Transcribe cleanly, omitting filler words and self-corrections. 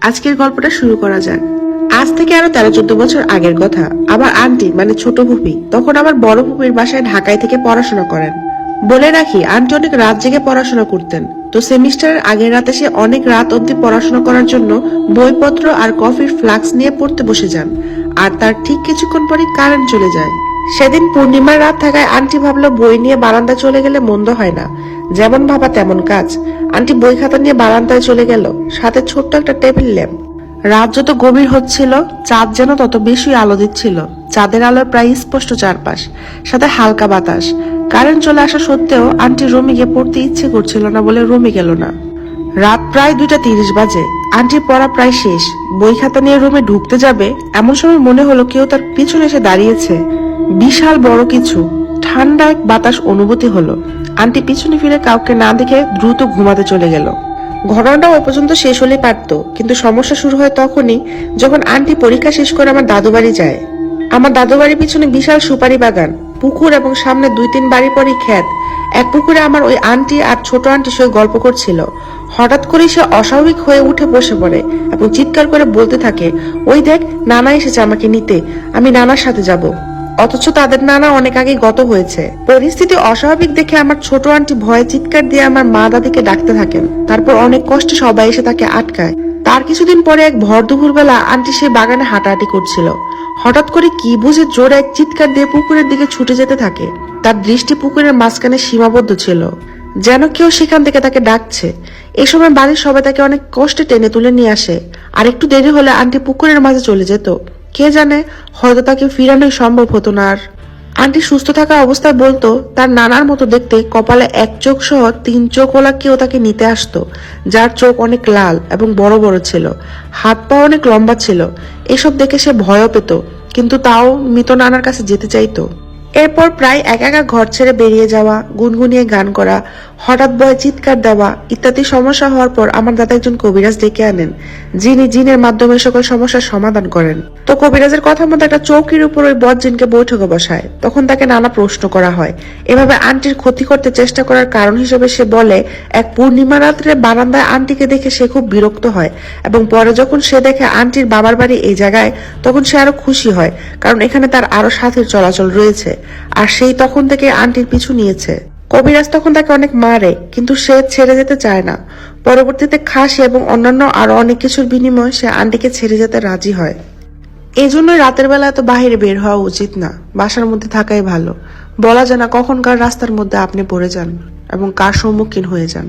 আজকের গল্পটা শুরু করা যাক। আজ থেকে আরো 13-14 বছর আগের কথা। আমার আন্টি মানে ছোট ফুপি তখন আমার বড় ফুপির বাসায় ঢাকায় থেকে পড়াশোনা করেন। বলে রাখি, আন্টি অনেক রাত জেগে পড়াশোনা করতেন। তো সেমিস্টারের আগের রাতে সে অনেক রাত অব্দি পড়াশোনা করার জন্য বইপত্র আর কফির ফ্লাক্স নিয়ে পড়তে বসে যান। আর তার ঠিক কিছুক্ষণ পরই কারেন্ট চলে যায়। সেদিন পূর্ণিমার রাত থাকায় আন্টি ভাবলো বই নিয়ে বারান্দা চলে গেলে মন্দ হয় না। যেমন ভাবা তেমন কাজ। আন্টি বই খাতা নিয়ে বারান্দায় চলে গেল, সাথে ছোট্ট একটা টেবিল ল্যাম্প। রাত যত গভীর হচ্ছিল, চাঁদ যেন তত বেশি আলো দিচ্ছিল। চাঁদের আলোর প্রায় স্পষ্ট চারপাশ, সাথে হালকা বাতাস। কারেন্ট চলে আসা সত্ত্বেও আন্টি রুমে গিয়ে পড়তে ইচ্ছে করছিল না বলে রুমে গেল না। রাত প্রায় 2:30 বাজে। আন্টির পড়া প্রায় শেষ। বই খাতা নিয়ে রুমে ঢুকতে যাবে এমন সময় মনে হলো কেউ তার পিছনে এসে দাঁড়িয়েছে। বিশাল বড় কিছু। ঠান্ডা এক বাতাস অনুভূতি হলো। আন্টি পিছনে ফিরে কাউকে না দেখে দ্রুত ঘুমাতে চলে গেল। ঘটনাটা ওই পর্যন্ত শেষ হলে পারতো, কিন্তু সমস্যা শুরু হয় তখনই যখন আন্টি পরীক্ষা শেষ করে আমার দাদু বাড়ি যায়। আমার দাদু বাড়ির পিছনে বিশাল সুপারি বাগান, পুকুর এবং সামনে 2-3 বাড়ি পরই ক্ষেত। এক পুকুরে আমার ওই আন্টি আর ছোট আন্টি সে গল্প করছিল। হঠাৎ করে সে অস্বাভাবিক হয়ে উঠে বসে পড়ে এবং চিৎকার করে বলতে থাকে, ওই দেখ, নানা এসেছে আমাকে নিতে, আমি নানার সাথে যাব। অথচ তাদের নানা অনেক আগে গত হয়েছে। পরিস্থিতি অস্বাভাবিক দেখে আমার ছোট আন্টি ভয়ে চিৎকার দিয়ে আমার মা দাদিকে ডাকতে থাকেন। তারপর অনেক কষ্টে সবাই এসে তাকে আটকায়। তার কিছুদিন পরে এক ভর দুপুর বেলা আন্টি সেই বাগানে হাঁটাহাঁটি করছিল। হঠাৎ করে কি বুঝে জোরে এক চিৎকার দিয়ে পুকুরের দিকে ছুটে যেতে থাকে। তার দৃষ্টি পুকুরের মাঝখানে সীমাবদ্ধ ছিল, যেন কেউ সেখান থেকে তাকে ডাকছে। এই সময় বাড়ির সবাই তাকে অনেক কষ্টে টেনে তুলে নিয়ে আসে। আর একটু দেরি হলে আন্টি পুকুরের মাঝে চলে যেত। কে জানে, হয়তো তাকে ফিরানোই সম্ভব হতো না। আর আন্টি সুস্থ থাকা অবস্থায় বলতো তার নানার মতো দেখতে, কপালে 1 চোখ সহ 3 চোখওয়ালা কেউ তাকে নিতে আসতো, যার চোখ অনেক লাল এবং বড় বড় ছিল, হাত পা অনেক লম্বা ছিল। এসব দেখে সে ভয়ও পেত, কিন্তু তাও মৃত নানার কাছে যেতে চাইতো। এরপর প্রায় একা ঘর ছেড়ে বেরিয়ে যাওয়া, গুনগুনিয়ে গান করা, হঠাৎ ভয়ে চিৎকার দেওয়া ইত্যাদি সমস্যা হওয়ার পর আমার দাদা একজন কবিরাজ ডেকে আনেন, যিনি জিনের মাধ্যমে সকল সমস্যার সমাধান করেন। তো কবিরাজের কথা মতো একটা চৌকির উপর ওই বজ্জিনকে বৈঠকে বসায়। তখন তাকে নানা প্রশ্ন করা হয়। এভাবে আন্টির ক্ষতি করতে চেষ্টা করার কারণ হিসেবে সে বলে, এক পূর্ণিমা রাত্রে বারান্দায় আন্টিকে দেখে সে খুব বিরক্ত হয়, এবং পরে যখন সে দেখে আন্টির বাবার বাড়ি এই জায়গায়, তখন সে আরো খুশি হয়, কারণ এখানে তার আরো সাথের চলাচল রয়েছে। আর সেই তখন থেকে আন্টির পিছু নিয়েছে। কবিরাজ তখন তাকে অনেক মারে, কিন্তু সে ছেড়ে যেতে চায় না। পরবর্তীতে খাসি এবং অন্যান্য আরো অনেক কিছুর বিনিময়ে সে আন্টিকে ছেড়ে যেতে রাজি হয়। এই জন্যই রাতের বেলা এত বাহিরে বের হওয়া উচিত না, বাসার মধ্যে থাকাই ভালো। বলা যায় না কখন কার রাস্তার মধ্যে আপনি পড়ে যান এবং কার সম্মুখীন হয়ে যান।